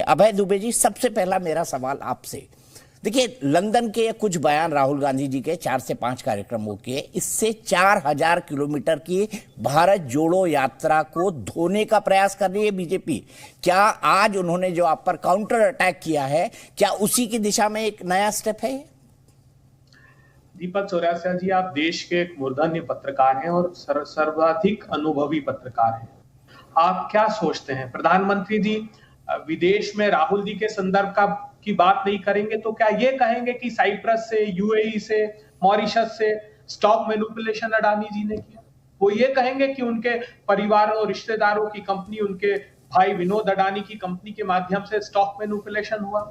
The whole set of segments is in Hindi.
अभय दुबे जी, सबसे पहला मेरा सवाल आपसे, देखिए लंदन के कुछ बयान राहुल गांधी जी के 4 से 5 कार्यक्रमों के, इससे 4000 किलोमीटर की भारत जोड़ो यात्रा को धोने का प्रयास कर रही है बीजेपी। क्या आज उन्होंने जो आप पर काउंटर अटैक किया है, क्या उसी की दिशा में एक नया स्टेप है? दीपक चौरसिया जी, आप देश के एक मूर्धन्य पत्रकार हैं और सर्वाधिक अनुभवी पत्रकार हैं। आप क्या सोचते हैं, प्रधानमंत्री जी विदेश में राहुल जी के संदर्भ की बात नहीं करेंगे तो क्या ये कहेंगे कि साइप्रस से, यूएई से, मॉरिशस से स्टॉक मैनिपुलेशन अडानी जी ने किया? वो ये कहेंगे कि उनके परिवार और रिश्तेदारों की कंपनी, उनके भाई विनोद अडानी की कंपनी के माध्यम से स्टॉक मैनिपुलेशन हुआ?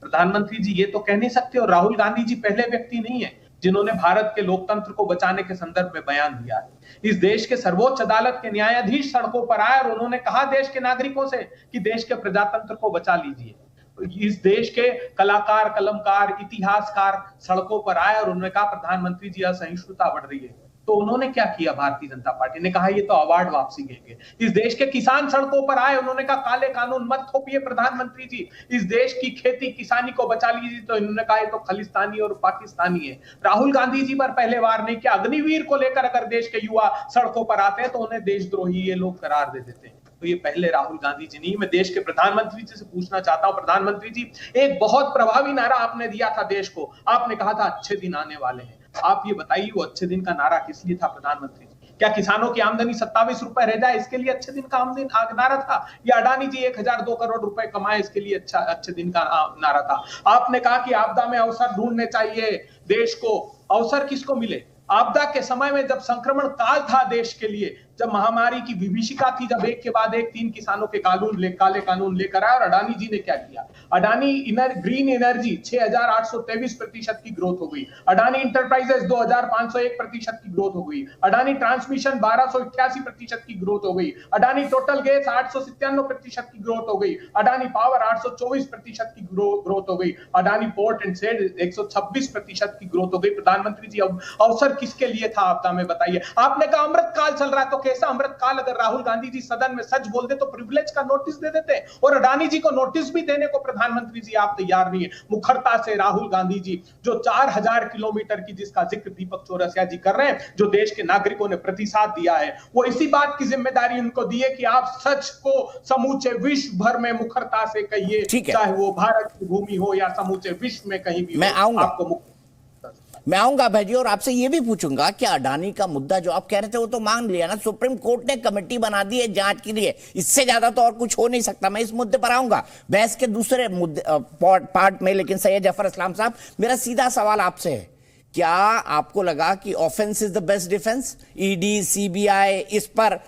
प्रधानमंत्री जी ये तो कह नहीं सकते। और राहुल गांधी जी पहले व्यक्ति नहीं है जिन्होंने भारत के लोकतंत्र को बचाने के संदर्भ में बयान दिया है। इस देश के सर्वोच्च अदालत के न्यायाधीश सड़कों पर आए और उन्होंने कहा देश के नागरिकों से कि देश के प्रजातंत्र को बचा लीजिए। इस देश के कलाकार, कलमकार, इतिहासकार सड़कों पर आए और उन्होंने कहा प्रधानमंत्री जी असहिष्णुता बढ़ रही है। तो उन्होंने क्या किया? भारतीय जनता पार्टी ने कहा ये तो अवार्ड वापसी देंगे। इस देश के किसान सड़कों पर आए, उन्होंने कहा काले कानून मत थोपिए प्रधानमंत्री जी, इस देश की खेती किसानी को बचा लीजिए। तो इन्होंने कहा ये तो खालिस्तानी और पाकिस्तानी है। राहुल गांधी जी पर पहले वार नहीं किया। अग्निवीर को लेकर अगर देश के युवा सड़कों पर आते हैं तो उन्हें देशद्रोही ये लोग करार दे देते हैं। तो ये पहले राहुल गांधी जी नहीं। मैं देश के प्रधानमंत्री जी से पूछना चाहता हूं, प्रधानमंत्री जी एक बहुत प्रभावी नारा आपने दिया था देश को, आपने कहा था अच्छे दिन आने वाले हैं। आप ये बताइए वो अच्छे दिन का नारा किस लिए था प्रधानमंत्री जी? क्या किसानों की आमदनी 27 रुपए रह जाए इसके लिए अच्छे दिन का नारा था, या अडानी जी 1002 करोड़ रुपए कमाए इसके लिए अच्छे दिन का नारा था? आपने कहा कि आपदा में अवसर ढूंढने चाहिए देश को। अवसर किसको मिले? आपदा के समय में जब संक्रमण काल था देश के लिए, जब महामारी की विभीषिका थी, जब एक के बाद एक 3 किसानों के काले कानून लेकर आए, और अडानी जी ने क्या किया? अडानी ग्रीन एनर्जी 6823% की ग्रोथ हो गई। अडानी इंटरप्राइजेस 2501% की ग्रोथ हो गई। अडानी ट्रांसमिशन 1288% की ग्रोथ हो गई। अडानी टोटल गैस 897% की ग्रोथ हो गई। अडानी पावर 824% की ग्रोथ हो गई। अडानी पोर्ट एंड ट्रेड 126% की ग्रोथ हो गई। प्रधानमंत्री जी अब अवसर किसके लिए था आपदा में, बताइए? आपने कहा अमृत काल चल रहा है, तो कैसा अमृत काल? अगर राहुल गांधी जी सदन में सच बोल दे तो प्रिविलेज का नोटिस दे देते, और अडानी जी को नोटिस भी देने को प्रधानमंत्री जी आप तैयार नहीं है। मुखरता से राहुल गांधी जी जो 4000 किलोमीटर की जिसका जिक्र दीपक चौरसिया जी कर रहे हैं, जो देश के नागरिकों ने प्रतिसाद दिया है, वो इसी बात की जिम्मेदारी उनको दी है कि आप सच को समूचे विश्व भर में मुखरता से कहिए, चाहे वो भारत की भूमि हो या समूचे विश्व में कहीं भी। मैं आऊंगा भाई जी, और आपसे ये भी पूछूंगा कि अडानी का मुद्दा जो आप कह रहे थे वो तो मान लिया ना, सुप्रीम कोर्ट ने कमेटी बना दी है जांच के लिए, इससे ज्यादा तो और कुछ हो नहीं सकता। मैं इस मुद्दे पर आऊंगा बहस के दूसरे मुद्दे पार्ट में, लेकिन सैयद जफर इस्लाम साहब, मेरा सीधा सवाल आपसे है, क्या आपको लगा कि offence is the best defence? ED, CBI, इस पर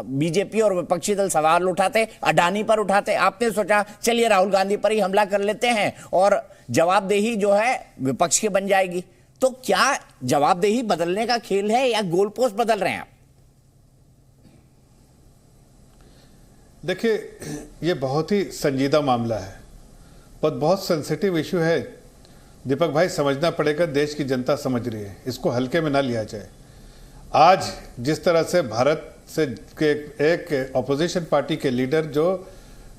बीजेपी और विपक्षी दल सवाल उठाते, अडानी पर उठाते, आपने सोचा चलिए राहुल गांधी पर ही हमला कर लेते हैं और जवाबदेही जो है विपक्ष की बन जाएगी। तो क्या जवाबदेही बदलने का खेल है या गोल पोस्ट बदल रहे हैं आप? देखिए, ये बहुत ही संजीदा मामला है, बहुत सेंसिटिव इशू है। दीपक भाई, समझना पड़ेगा, देश की जनता समझ रही है, इसको हल्के में ना लिया जाए। आज जिस तरह से भारत से एक ऑपोजिशन पार्टी के लीडर जो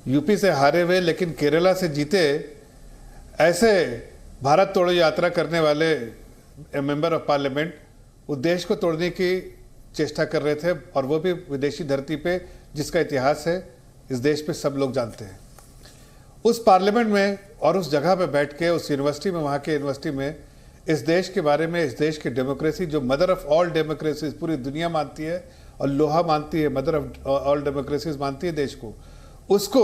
यूपी से हारे हुए लेकिन केरला से जीते, ऐसे भारत तोड़ो यात्रा करने वाले मेंबर ऑफ पार्लियामेंट उस देश को तोड़ने की चेष्टा कर रहे थे, और वो भी विदेशी धरती पे, जिसका इतिहास है इस देश पे सब लोग जानते हैं। उस पार्लियामेंट में और उस जगह पे बैठ के, उस यूनिवर्सिटी में, वहाँ के यूनिवर्सिटी में इस देश के बारे में, इस देश की डेमोक्रेसी जो मदर ऑफ ऑल डेमोक्रेसीज पूरी दुनिया मानती है और लोहा मानती है, मदर ऑफ ऑल डेमोक्रेसीज मानती है देश को, उसको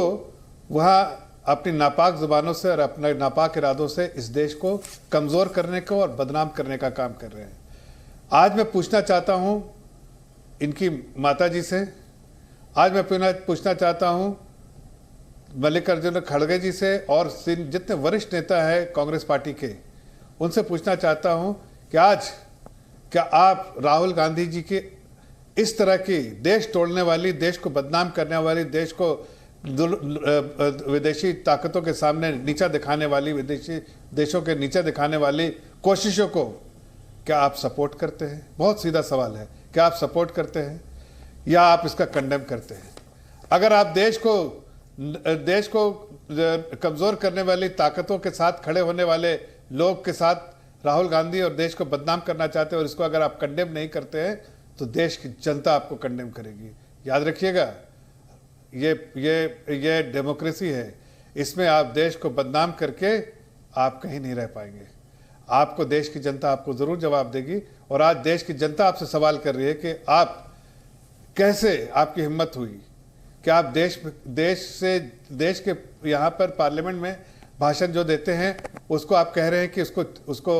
वहाँ अपनी नापाक जुबानों से और अपने नापाक इरादों से इस देश को कमज़ोर करने को और बदनाम करने का काम कर रहे हैं। आज मैं पूछना चाहता हूँ इनकी माता जी से, आज मैं पूछना चाहता हूँ मल्लिकार्जुन खड़गे जी से, और जितने वरिष्ठ नेता हैं कांग्रेस पार्टी के, उनसे पूछना चाहता हूँ कि आज क्या आप राहुल गांधी जी के इस तरह की देश तोड़ने वाली, देश को बदनाम करने वाली, देश को विदेशी ताकतों के सामने नीचा दिखाने वाली, विदेशी देशों के नीचा दिखाने वाली कोशिशों को क्या आप सपोर्ट करते हैं? बहुत सीधा सवाल है, क्या आप सपोर्ट करते हैं या आप इसका कंडेम करते हैं? अगर आप देश को कमजोर करने वाली ताकतों के साथ खड़े होने वाले लोग के साथ राहुल गांधी और देश को बदनाम करना चाहते हैं और इसको अगर आप कंडेम नहीं करते हैं तो देश की जनता आपको कंडेम करेगी। याद रखिएगा, ये डेमोक्रेसी है, इसमें आप देश को बदनाम करके आप कहीं नहीं रह पाएंगे। आपको देश की जनता आपको जरूर जवाब देगी और आज देश की जनता आपसे सवाल कर रही है कि आप कैसे, आपकी हिम्मत हुई कि आप देश के यहाँ पर पार्लियामेंट में भाषण जो देते हैं उसको आप कह रहे हैं कि उसको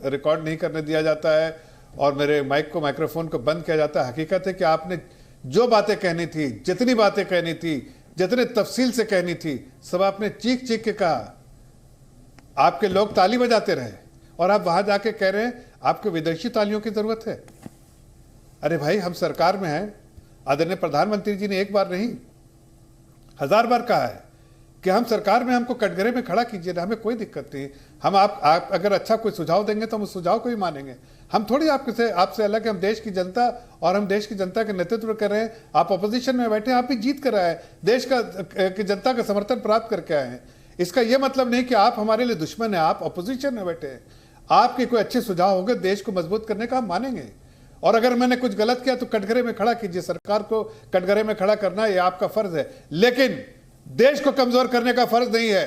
रिकॉर्ड नहीं करने दिया जाता है और मेरे माइक्रोफोन को बंद किया जाता है। हकीकत है कि आपने जो बातें कहनी थी, जितनी बातें कहनी थी, जितने तफसील से कहनी थी, सब आपने चीख चीख के कहा। आपके लोग ताली बजाते रहे और आप वहां जाके कह रहे हैं आपको विदेशी तालियों की जरूरत है। अरे भाई, हम सरकार में हैं। आदरणीय प्रधानमंत्री जी ने एक बार नहीं 1000 बार कहा है कि हम सरकार में, हमको कटघरे में खड़ा कीजिए ना, हमें कोई दिक्कत नहीं। हम आप अगर अच्छा कोई सुझाव देंगे तो हम उस सुझाव को ही मानेंगे। हम थोड़ी आपसे अलग है। हम देश की जनता और हम देश की जनता के नेतृत्व कर रहे हैं। आप अपोजिशन में बैठे, आप भी जीत कर आए, देश की जनता का समर्थन प्राप्त करके आए हैं। इसका यह मतलब नहीं कि आप हमारे लिए दुश्मन है। आप अपोजिशन में बैठे हैं, आपके कोई अच्छे सुझाव होंगे देश को मजबूत करने का, हम मानेंगे। और अगर मैंने कुछ गलत किया तो कटघरे में खड़ा कीजिए। सरकार को कटघरे में खड़ा करना यह आपका फर्ज है, लेकिन देश को कमजोर करने का फर्ज नहीं है।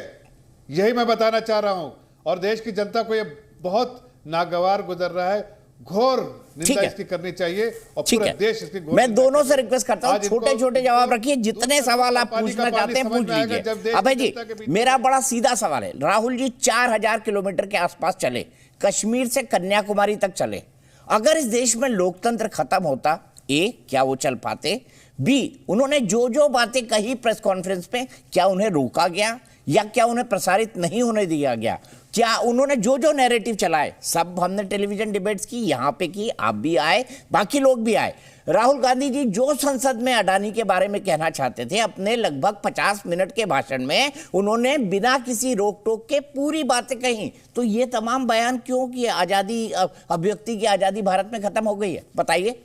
यही मैं बताना चाह रहा हूं और देश की जनता को यह बहुत नागवार गुजर रहा है। घोर निंदा इसकी करनी चाहिए और पूरा देश इसकी घोर। मैं दोनों से रिक्वेस्ट करता हूं, छोटे छोटे जवाब रखिए, जितने सवाल आप पूछना चाहते हैं पूछ लीजिए। अभय जी, मेरा बड़ा सीधा सवाल है। राहुल जी 4000 किलोमीटर के आसपास चले, कश्मीर से कन्याकुमारी तक चले। अगर इस देश में लोकतंत्र खत्म होता, क्या वो चल पाते? बी, उन्होंने जो बातें कही प्रेस कॉन्फ्रेंस पे, क्या उन्हें रोका गया या क्या उन्हें प्रसारित नहीं होने दिया गया? क्या उन्होंने जो नैरेटिव चलाए, सब हमने टेलीविजन डिबेट्स की, यहां पे की, आप भी आए, बाकी लोग भी आए। राहुल गांधी जी जो संसद में अडानी के बारे में कहना चाहते थे, अपने लगभग 50 मिनट के भाषण में उन्होंने बिना किसी रोक टोक के पूरी बातें कही। तो ये तमाम बयान क्यों कि आजादी, अभिव्यक्ति की आजादी भारत में खत्म हो गई है? बताइए।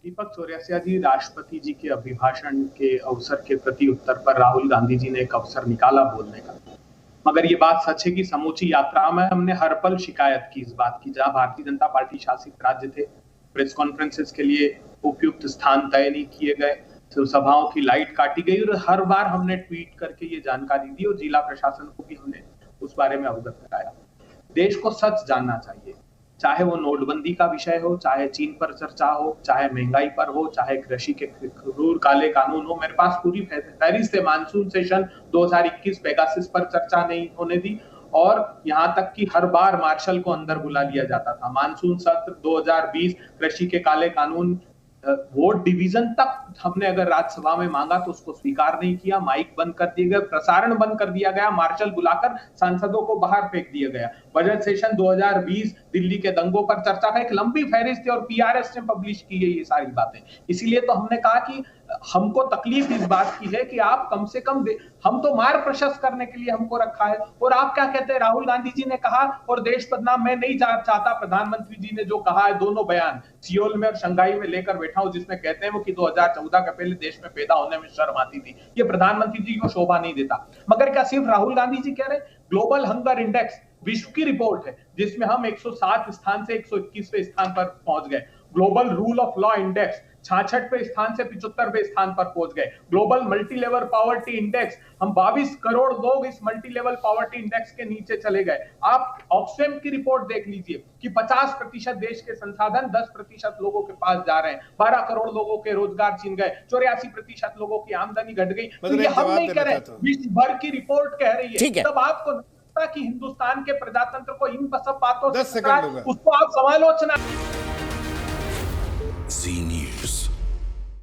दीपक चौरसिया जी, राष्ट्रपति जी के अभिभाषण के अवसर के प्रति उत्तर पर राहुल गांधी जी ने एक अवसर निकाला बोलने का, मगर ये बात सच है कि समूची यात्रा में हमने हर पल शिकायत की इस बात की, जहां भारतीय जनता पार्टी शासित राज्य थे, प्रेस कॉन्फ्रेंसेस के लिए उपयुक्त स्थान तय नहीं किए गए, तो सभाओं की लाइट काटी गई और हर बार हमने ट्वीट करके ये जानकारी दी और जिला प्रशासन को भी हमने उस बारे में अवगत कराया। देश को सच जानना चाहिए, चाहे वो नोटबंदी का विषय हो, चाहे चीन पर चर्चा हो, चाहे महंगाई पर हो, चाहे कृषि के क्रूर काले कानून हो। मेरे पास पूरी फहरिस्त है। मानसून सेशन 2021 पेगासिस पर चर्चा नहीं होने दी और यहां तक कि हर बार मार्शल को अंदर बुला लिया जाता था। मानसून सत्र 2020 कृषि के काले कानून वोट डिवीजन तक हमने अगर राज्यसभा में मांगा तो उसको स्वीकार नहीं किया। माइक बंद कर दिए गए, प्रसारण बंद कर दिया गया, मार्शल बुलाकर सांसदों को बाहर फेंक दिया गया। बजट सेशन 2020 दिल्ली के दंगों पर चर्चा का एक लंबी फहरिस्त और पीआरएस ने पब्लिश की है ये सारी बातें। इसीलिए तो हमने कहा कि हमको तकलीफ इस बात की है कि आप कम से कम, हम तो मार्ग प्रशस्त करने के लिए हमको रखा है और आप क्या कहते हैं? राहुल गांधी जी ने कहा और देश बदनाम मैं नहीं चाहता। प्रधानमंत्री जी ने जो कहा है, दोनों बयान सियोल में और शंघाई में लेकर बैठा हूं, जिसमें कहते हैं वो कि 2014 के पहले देश में पैदा होने में शर्म आती थी। ये प्रधानमंत्री जी को शोभा नहीं देता। मगर क्या सिर्फ राहुल गांधी जी कह रहे? ग्लोबल हंगर इंडेक्स विश्व की रिपोर्ट है जिसमें हम 107 स्थान से 121वें स्थान पर पहुंच गए। Global rule of law index 66वें स्थान से 75वें स्थान पर पहुंच गए। Global multi level poverty index, हम 22 करोड़ लोग इस मल्टी लेवल पॉवर्टी इंडेक्स के नीचे चले गए। आप ऑक्सफैम की रिपोर्ट देख लीजिए कि 50% देश के संसाधन 10% लोगों के पास जा रहे हैं। 12 करोड़ लोगों के रोजगार छीन गए, 84% लोगों की आमदनी घट गई। तो ये हम नहीं कह रहे, विश्व भर की रिपोर्ट कह रही है। तब आपको कि हिंदुस्तान के प्रजातंत्र को इन सब बातों से उसको आप समालोचना।